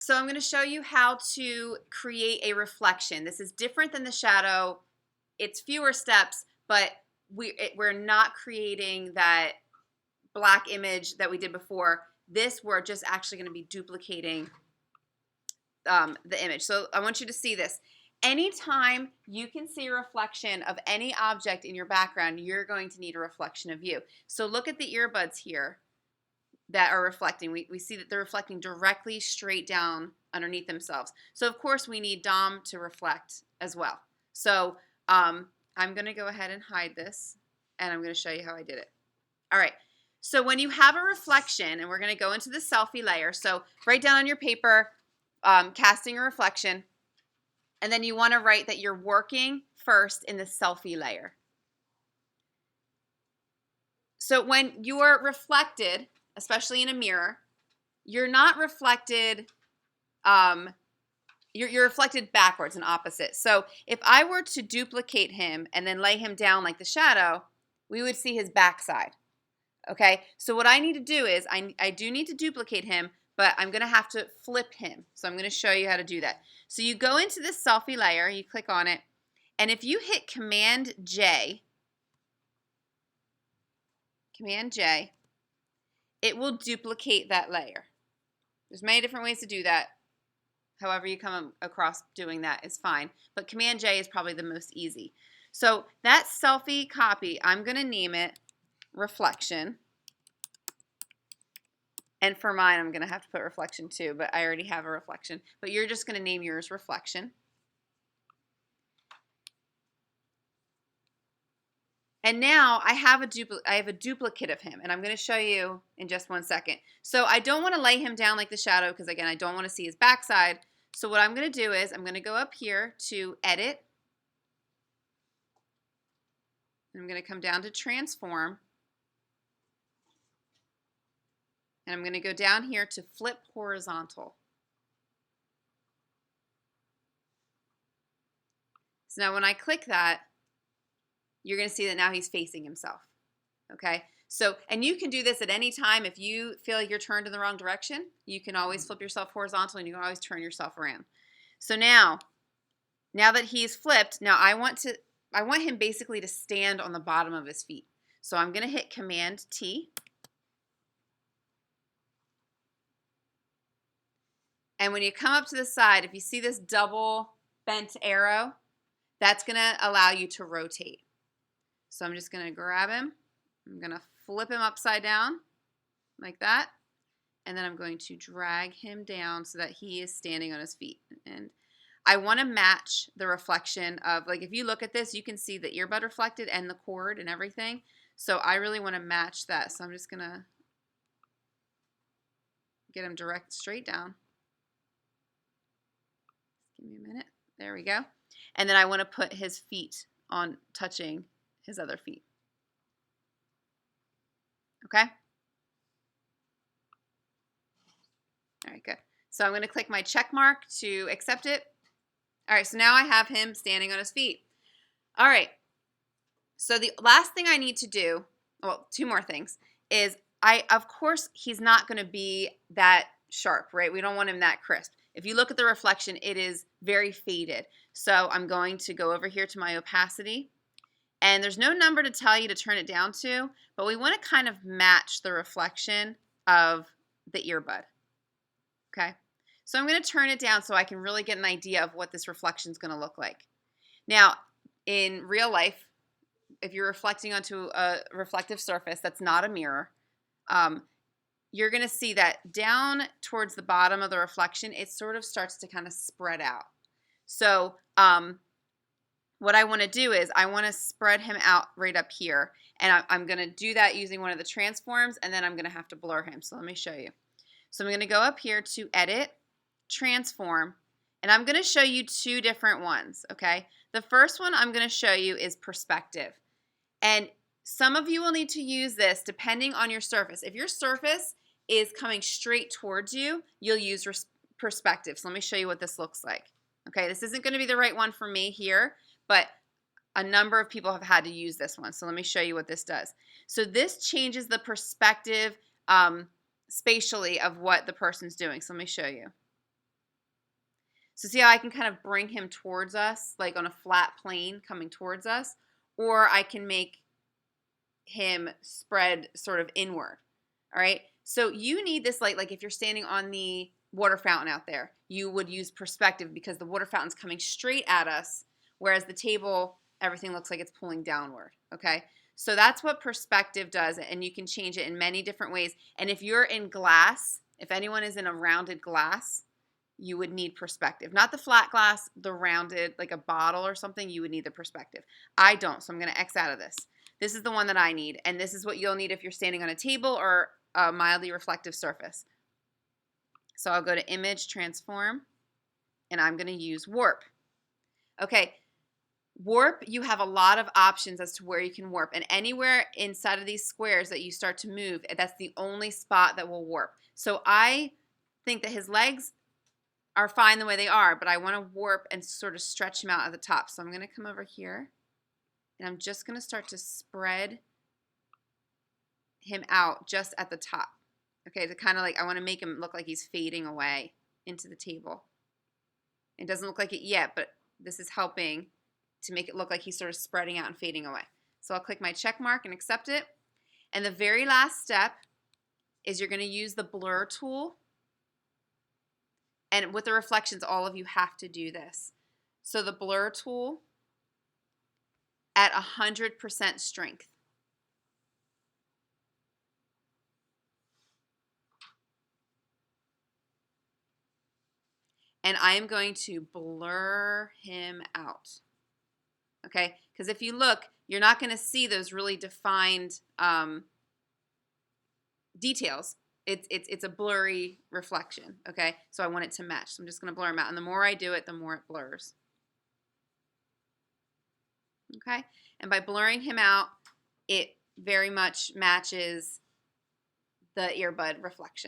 So I'm going to show you how to create a reflection. This is different than the shadow. It's fewer steps, but we're not creating that black image that we did before. This, we're just actually going to be duplicating the image. So I want you to see this. Anytime you can see a reflection of any object in your background, you're going to need a reflection of you. So look at the earbuds here that are reflecting. We see that they're reflecting directly straight down underneath themselves. So of course we need Dom to reflect as well. So I'm going to go ahead and hide this, and I'm going to show you how I did it. All right. So when you have a reflection, and we're going to go into the selfie layer. So write down on your paper, casting a reflection, and then you want to write that you're working first in the selfie layer. So when you are reflected, especially in a mirror, you're not reflected, you're reflected backwards and opposite. So if I were to duplicate him and then lay him down like the shadow, we would see his backside. Okay, so what I need to do is, I do need to duplicate him, but I'm going to have to flip him. So I'm going to show you how to do that. So you go into this selfie layer, you click on it, and if you hit Command J, it will duplicate that layer. There's many different ways to do that. However you come across doing that is fine, but Command J is probably the most easy. So that selfie copy, I'm going to name it Reflection. And for mine, I'm going to have to put reflection too, but I already have a reflection. But you're just going to name yours reflection. And now I have a duplicate of him, and I'm going to show you in just 1 second. So I don't want to lay him down like the shadow because, again, I don't want to see his backside. So what I'm going to do is I'm going to go up here to Edit. And I'm going to come down to Transform. And I'm going to go down here to Flip Horizontal. So now when I click that, you're going to see that now he's facing himself. Okay? So, and you can do this at any time. If you feel like you're turned in the wrong direction, you can always flip yourself horizontal, and you can always turn yourself around. So now that he's flipped, now I want him basically to stand on the bottom of his feet. So I'm going to hit Command T. And when you come up to the side, if you see this double bent arrow, that's going to allow you to rotate. So I'm just going to grab him. I'm going to flip him upside down like that. And then I'm going to drag him down so that he is standing on his feet. And I want to match the reflection of, like, if you look at this, you can see the earbud reflected and the cord and everything. So I really want to match that. So I'm just going to get him straight down. Give me a minute. There we go. And then I want to put his feet on touching his other feet. Okay? All right, good. So I'm going to click my check mark to accept it. All right, so now I have him standing on his feet. All right. So the last thing I need to do, well, two more things, is of course, he's not going to be that sharp, right? We don't want him that crisp. If you look at the reflection, it is very faded. So I'm going to go over here to my opacity. And there's no number to tell you to turn it down to, but we want to kind of match the reflection of the earbud. Okay? So I'm going to turn it down so I can really get an idea of what this reflection is going to look like. Now, in real life, if you're reflecting onto a reflective surface that's not a mirror, you're going to see that down towards the bottom of the reflection, it sort of starts to kind of spread out. So what I want to do is I want to spread him out right up here. And I'm going to do that using one of the transforms, and then I'm going to have to blur him. So let me show you. So I'm going to go up here to Edit, Transform, and I'm going to show you two different ones, okay? The first one I'm going to show you is Perspective. And some of you will need to use this depending on your surface. If your surface is coming straight towards you, you'll use Perspective. So let me show you what this looks like. Okay, this isn't going to be the right one for me here, but a number of people have had to use this one. So let me show you what this does. So this changes the perspective spatially of what the person's doing. So let me show you. So see how I can kind of bring him towards us, like on a flat plane coming towards us, or I can make him spread sort of inward. All right. So you need this light, like if you're standing on the water fountain out there, you would use perspective because the water fountain's coming straight at us, whereas the table, everything looks like it's pulling downward. Okay. So that's what perspective does, and you can change it in many different ways. And if you're in glass, if anyone is in a rounded glass, you would need perspective. Not the flat glass, the rounded, like a bottle or something, you would need the perspective. I don't, so I'm going to X out of this. This is the one that I need, and this is what you'll need if you're standing on a table or a mildly reflective surface. So I'll go to Image, Transform, and I'm going to use Warp. Okay, warp, you have a lot of options as to where you can warp, and anywhere inside of these squares that you start to move, that's the only spot that will warp. So I think that his legs are fine the way they are, but I want to warp and sort of stretch him out at the top. So I'm going to come over here, and I'm just going to start to spread him out just at the top. Okay, to kind of like, I want to make him look like he's fading away into the table. It doesn't look like it yet, but this is helping to make it look like he's sort of spreading out and fading away. So I'll click my check mark and accept it. And the very last step is you're going to use the blur tool. And with the reflections, all of you have to do this. So the blur tool at 100% strength. And I am going to blur him out. Okay, because if you look, you're not going to see those really defined details. It's a blurry reflection. Okay, so I want it to match. So I'm just going to blur him out, and the more I do it, the more it blurs. Okay, and by blurring him out, it very much matches the earbud reflection.